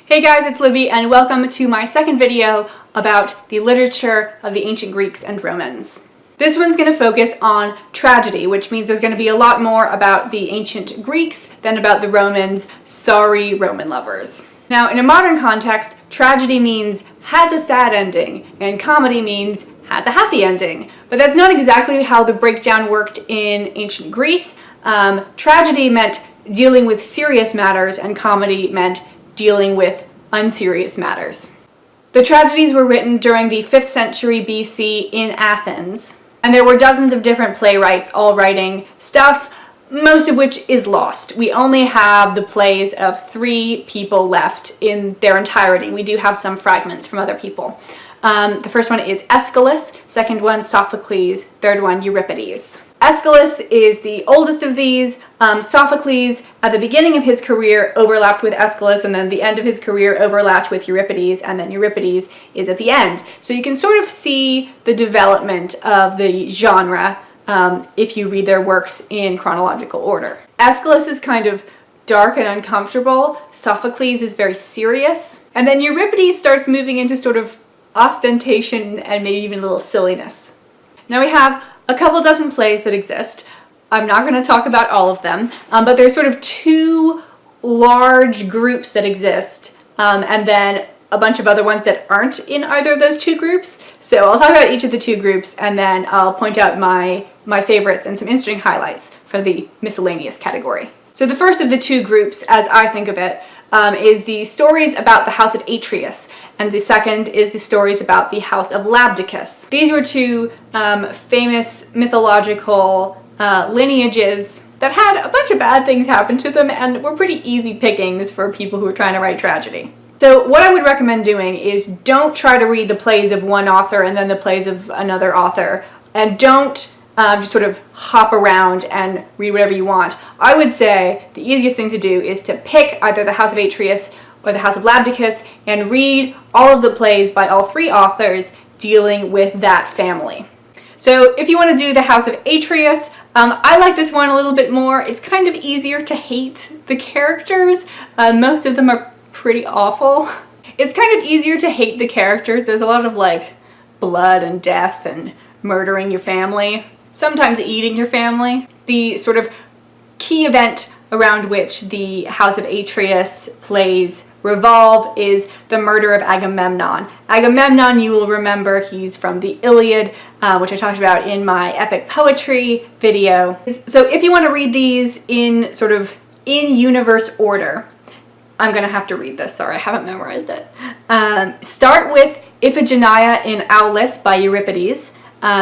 Hey guys, it's Libby and welcome to my second video about the literature of the ancient Greeks and Romans. This one's going to focus on tragedy, which means there's going to be a lot more about the ancient Greeks than about the Romans. Sorry, Roman lovers. Now, in a modern context, tragedy means has a sad ending, and comedy means has a happy ending. But that's not exactly how the breakdown worked in ancient Greece. Tragedy meant dealing with serious matters, and comedy meant dealing with unserious matters. The tragedies were written during the 5th century BC in Athens, and there were dozens of different playwrights all writing stuff, most of which is lost. We only have the plays of 3 people left in their entirety. We do have some fragments from other people. The first one is Aeschylus, second one Sophocles, third one Euripides. Aeschylus is the oldest of these. Sophocles, at the beginning of his career, overlapped with Aeschylus, and then the end of his career overlapped with Euripides, and then Euripides is at the end. So you can sort of see the development of the genre if you read their works in chronological order. Aeschylus is kind of dark and uncomfortable. Sophocles is very serious. And then Euripides starts moving into sort of ostentation and maybe even a little silliness. Now we have a couple dozen plays that exist. I'm not going to talk about all of them, but there's sort of 2 large groups that exist, and then a bunch of other ones that aren't in either of those 2 groups. So I'll talk about each of the 2 groups, and then I'll point out my favorites and some interesting highlights for the miscellaneous category. So the first of the 2 groups, as I think of it, is the stories about the House of Atreus, and the second is the stories about the House of Labdacus. These were 2 famous mythological lineages that had a bunch of bad things happen to them and were pretty easy pickings for people who were trying to write tragedy. So what I would recommend doing is don't try to read the plays of one author and then the plays of another author, and don't just sort of hop around and read whatever you want. I would say the easiest thing to do is to pick either the House of Atreus or the House of Labdacus and read all of the plays by all 3 authors dealing with that family. So if you want to do the House of Atreus, I like this one a little bit more. It's kind of easier to hate the characters. Most of them are pretty awful. It's kind of easier to hate the characters. There's a lot of like blood and death and murdering your family, sometimes eating your family. The sort of key event around which the House of Atreus plays revolve is the murder of Agamemnon. Agamemnon, you will remember, he's from the Iliad, which I talked about in my epic poetry video. So if you want to read these in sort of in-universe order, I'm going to have to read this, sorry, I haven't memorized it. Start with Iphigenia in Aulis by Euripides,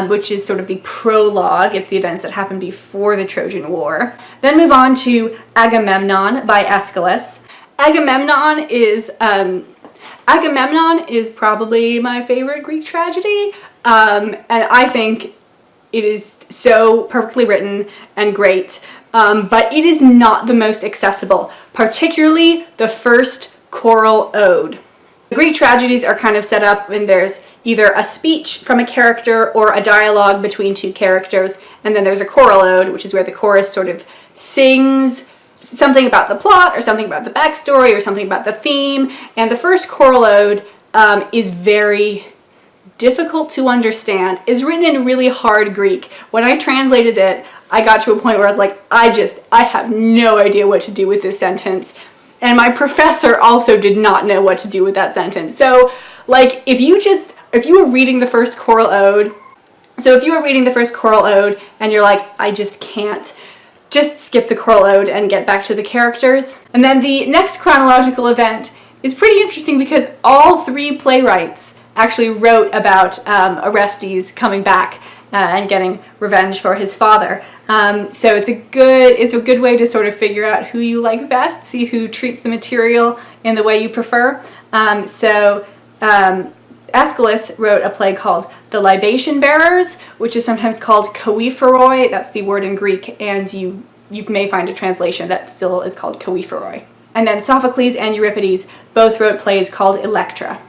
which is sort of the prologue. It's the events that happened before the Trojan War. Then move on to Agamemnon by Aeschylus. Agamemnon is probably my favorite Greek tragedy, and I think it is so perfectly written and great, but it is not the most accessible, particularly the first choral ode. The Greek tragedies are kind of set up when there's either a speech from a character or a dialogue between 2 characters, and then there's a choral ode, which is where the chorus sort of sings something about the plot or something about the backstory or something about the theme. And the first choral ode is very difficult to understand. It's written in really hard Greek. When I translated it, I got to a point where I was like, I have no idea what to do with this sentence. And my professor also did not know what to do with that sentence. So like if you were reading the first choral ode, and you're like, I just can't, just skip the choral ode and get back to the characters. And then the next chronological event is pretty interesting because all 3 playwrights actually wrote about Orestes coming back and getting revenge for his father. So it's a good way to sort of figure out who you like best, see who treats the material in the way you prefer. Aeschylus wrote a play called The Libation Bearers, which is sometimes called Choephoroi. That's the word in Greek, and you may find a translation that still is called Choephoroi. And then Sophocles and Euripides both wrote plays called Electra.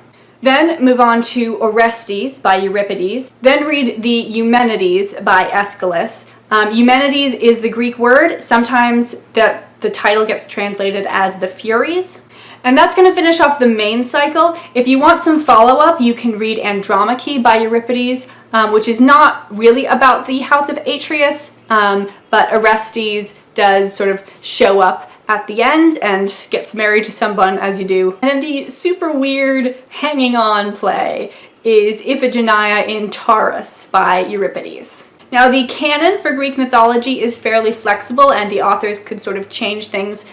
Then move on to Orestes by Euripides. Then read the Eumenides by Aeschylus. Eumenides is the Greek word. Sometimes the title gets translated as the Furies. And that's going to finish off the main cycle. If you want some follow-up, you can read Andromache by Euripides, which is not really about the House of Atreus, but Orestes does sort of show up at the end and gets married to someone, as you do. And then the super weird hanging on play is Iphigenia in Taurus by Euripides. Now, the canon for Greek mythology is fairly flexible, and the authors could sort of change things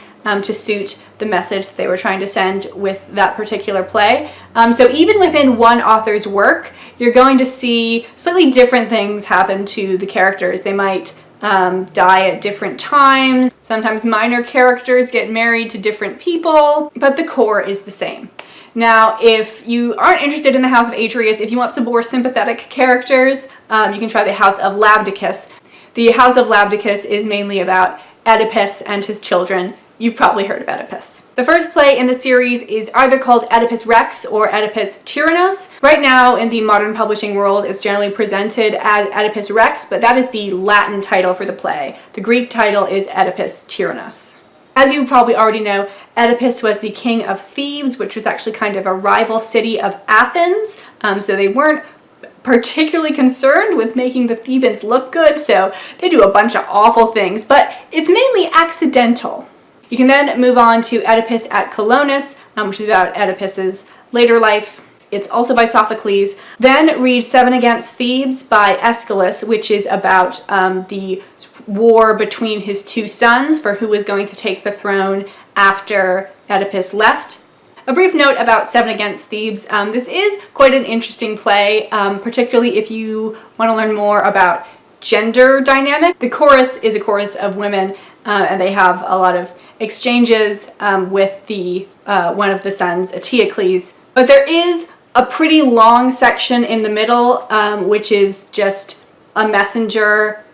to suit the message that they were trying to send with that particular play. So even within one author's work, you're going to see slightly different things happen to the characters. They might die at different times. Sometimes minor characters get married to different people, but the core is the same. Now, if you aren't interested in the House of Atreus, if you want some more sympathetic characters, you can try the House of Labdacus. The House of Labdacus is mainly about Oedipus and his children. You've probably heard of Oedipus. The first play in the series is either called Oedipus Rex or Oedipus Tyranos. Right now in the modern publishing world, it's generally presented as Oedipus Rex, but that is the Latin title for the play. The Greek title is Oedipus Tyranos. As you probably already know, Oedipus was the king of Thebes, which was actually kind of a rival city of Athens, so they weren't particularly concerned with making the Thebans look good, so they do a bunch of awful things, but it's mainly accidental. You can then move on to Oedipus at Colonus, which is about Oedipus's later life. It's also by Sophocles. Then read Seven Against Thebes by Aeschylus, which is about the war between his two sons for who was going to take the throne after Oedipus left. A brief note about Seven Against Thebes. This is quite an interesting play, particularly if you want to learn more about gender dynamic. The chorus is a chorus of women, and they have a lot of exchanges with the one of the sons, Eteocles. But there is a pretty long section in the middle, which is just a messenger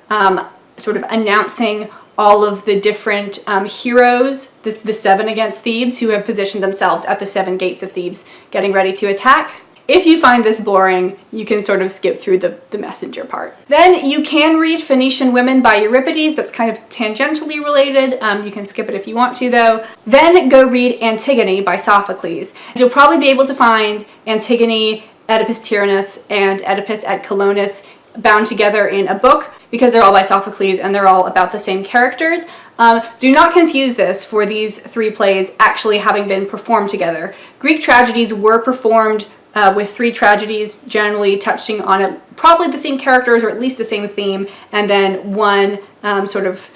sort of announcing all of the different heroes, the seven against Thebes, who have positioned themselves at the seven gates of Thebes, getting ready to attack. If you find this boring, you can sort of skip through the messenger part. Then you can read Phoenician Women by Euripides. That's kind of tangentially related. You can skip it if you want to, though. Then go read Antigone by Sophocles. You'll probably be able to find Antigone, Oedipus Tyrannus, and Oedipus at Colonus bound together in a book because they're all by Sophocles and they're all about the same characters. Do not confuse this for these three plays actually having been performed together. Greek tragedies were performed with three tragedies generally touching on probably the same characters or at least the same theme, and then one sort of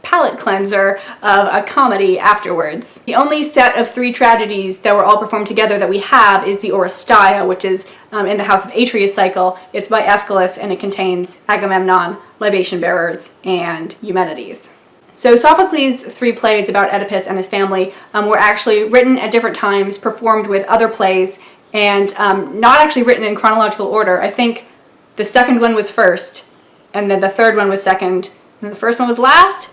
palate cleanser of a comedy afterwards. The only set of three tragedies that were all performed together that we have is the Oresteia, which is in the House of Atreus cycle. It's by Aeschylus and it contains Agamemnon, Libation Bearers, and Eumenides. So Sophocles' three plays about Oedipus and his family were actually written at different times, performed with other plays, and not actually written in chronological order. I think the second one was first, and then the third one was second, and the first one was last?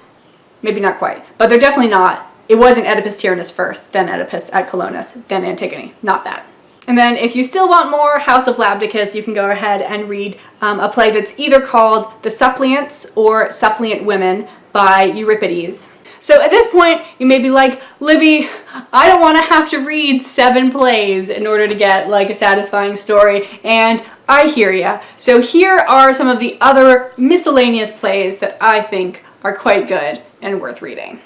Maybe not quite, but they're definitely not. It wasn't Oedipus Tyrannus first, then Oedipus at Colonus, then Antigone. Not that. And then if you still want more House of Labdacus, you can go ahead and read a play that's either called The Suppliants or Suppliant Women by Euripides. So at this point, you may be like, Libby, I don't want to have to read 7 plays in order to get like a satisfying story, and I hear ya. So here are some of the other miscellaneous plays that I think are quite good and worth reading.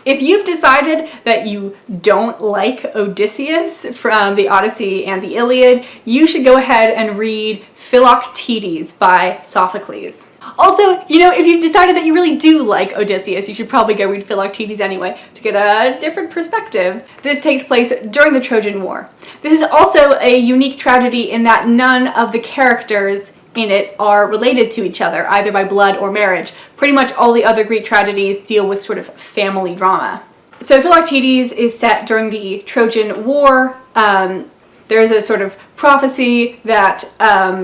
If you've decided that you don't like Odysseus from the Odyssey and the Iliad, you should go ahead and read Philoctetes by Sophocles. Also, you know, if you've decided that you really do like Odysseus, you should probably go read Philoctetes anyway to get a different perspective. This takes place during the Trojan War. This is also a unique tragedy in that none of the characters in it are related to each other, either by blood or marriage. Pretty much all the other Greek tragedies deal with sort of family drama. So Philoctetes is set during the Trojan War. There's a sort of prophecy that I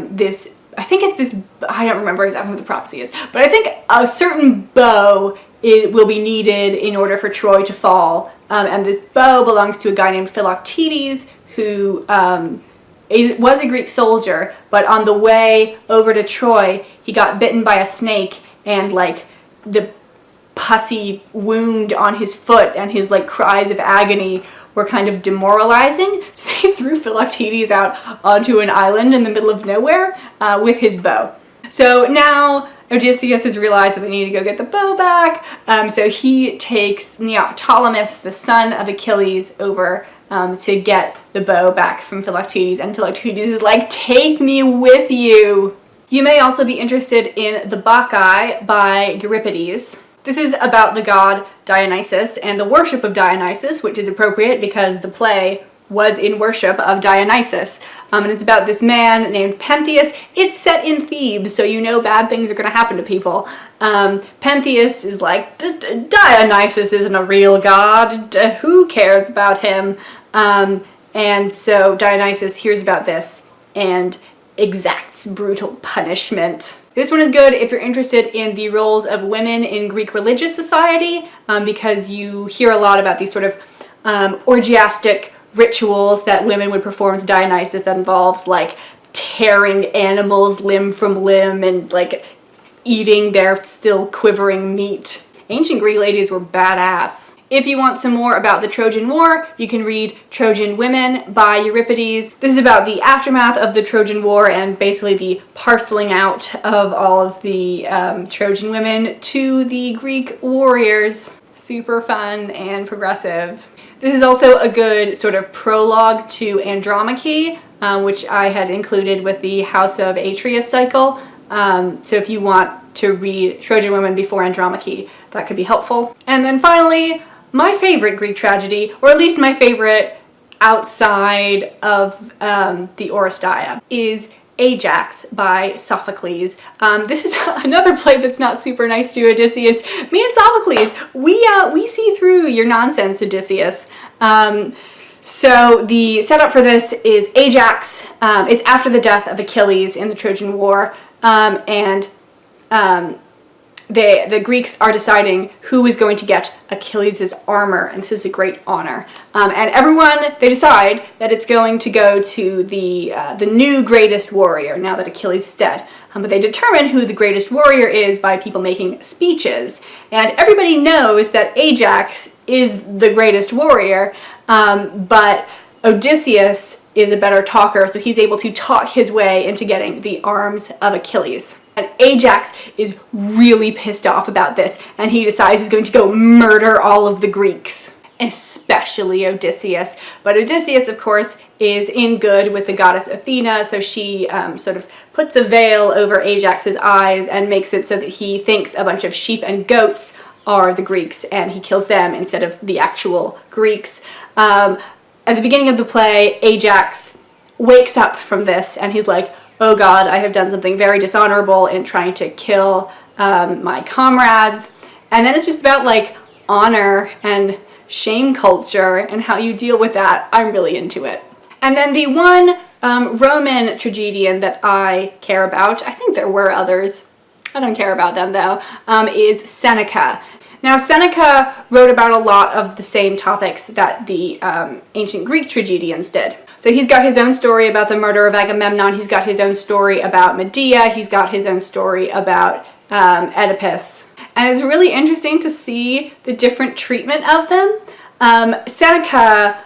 don't remember exactly what the prophecy is, but I think a certain bow will be needed in order for Troy to fall. And this bow belongs to a guy named Philoctetes who was a Greek soldier, but on the way over to Troy, he got bitten by a snake, and like the pussy wound on his foot, and his like cries of agony were kind of demoralizing. So they threw Philoctetes out onto an island in the middle of nowhere with his bow. So now Odysseus has realized that they need to go get the bow back. So he takes Neoptolemus, the son of Achilles, over to get the bow back from Philoctetes. And Philoctetes is like, take me with you. You may also be interested in the Bacchae by Euripides. This is about the god Dionysus and the worship of Dionysus, which is appropriate because the play was in worship of Dionysus. And it's about this man named Pentheus. It's set in Thebes, so you know bad things are going to happen to people. Pentheus is like, Dionysus isn't a real god. Who cares about him? And so Dionysus hears about this and exacts brutal punishment. This one is good if you're interested in the roles of women in Greek religious society, because you hear a lot about these sort of orgiastic rituals that women would perform to Dionysus that involves like tearing animals limb from limb and like eating their still quivering meat. Ancient Greek ladies were badass. If you want some more about the Trojan War, you can read Trojan Women by Euripides. This is about the aftermath of the Trojan War and basically the parceling out of all of the Trojan women to the Greek warriors. Super fun and progressive. This is also a good sort of prologue to Andromache, which I had included with the House of Atreus cycle. So if you want to read Trojan Women before Andromache, that could be helpful. And then finally, my favorite Greek tragedy, or at least my favorite outside of the Oresteia, is Ajax by Sophocles. This is another play that's not super nice to Odysseus. Me and Sophocles, we see through your nonsense, Odysseus. So the setup for this is Ajax. It's after the death of Achilles in the Trojan War, and the Greeks are deciding who is going to get Achilles' armor, and this is a great honor. And everyone, they decide that it's going to go to the new greatest warrior, now that Achilles is dead. But they determine who the greatest warrior is by people making speeches. And everybody knows that Ajax is the greatest warrior, but Odysseus is a better talker, so he's able to talk his way into getting the arms of Achilles. And Ajax is really pissed off about this, and he decides he's going to go murder all of the Greeks, especially Odysseus. But Odysseus, of course, is in good with the goddess Athena, so she sort of puts a veil over Ajax's eyes and makes it so that he thinks a bunch of sheep and goats are the Greeks, and he kills them instead of the actual Greeks. At the beginning of the play, Ajax wakes up from this, and he's like, oh God, I have done something very dishonorable in trying to kill my comrades. And then it's just about like honor and shame culture and how you deal with that. I'm really into it. And then the one Roman tragedian that I care about, I think there were others, I don't care about them though, is Seneca. Now, Seneca wrote about a lot of the same topics that the ancient Greek tragedians did. So he's got his own story about the murder of Agamemnon, he's got his own story about Medea, he's got his own story about Oedipus. And it's really interesting to see the different treatment of them. Seneca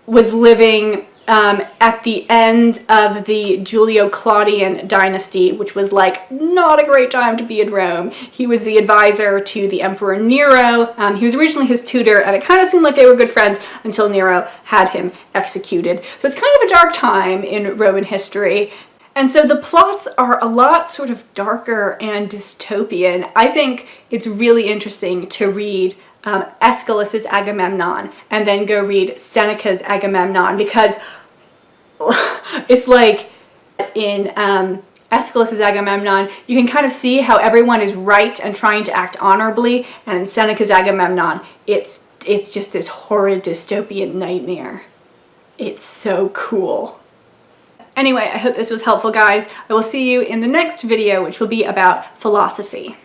was living at the end of the Julio-Claudian dynasty, which was like not a great time to be in Rome. He was the advisor to the Emperor Nero. He was originally his tutor, and it kind of seemed like they were good friends until Nero had him executed. So it's kind of a dark time in Roman history. And so the plots are a lot sort of darker and dystopian. I think it's really interesting to read Aeschylus's Agamemnon and then go read Seneca's Agamemnon, because it's like in Aeschylus's Agamemnon, you can kind of see how everyone is right and trying to act honorably, and in Seneca's Agamemnon, it's just this horrid dystopian nightmare. It's so cool. Anyway, I hope this was helpful, guys. I will see you in the next video, which will be about philosophy.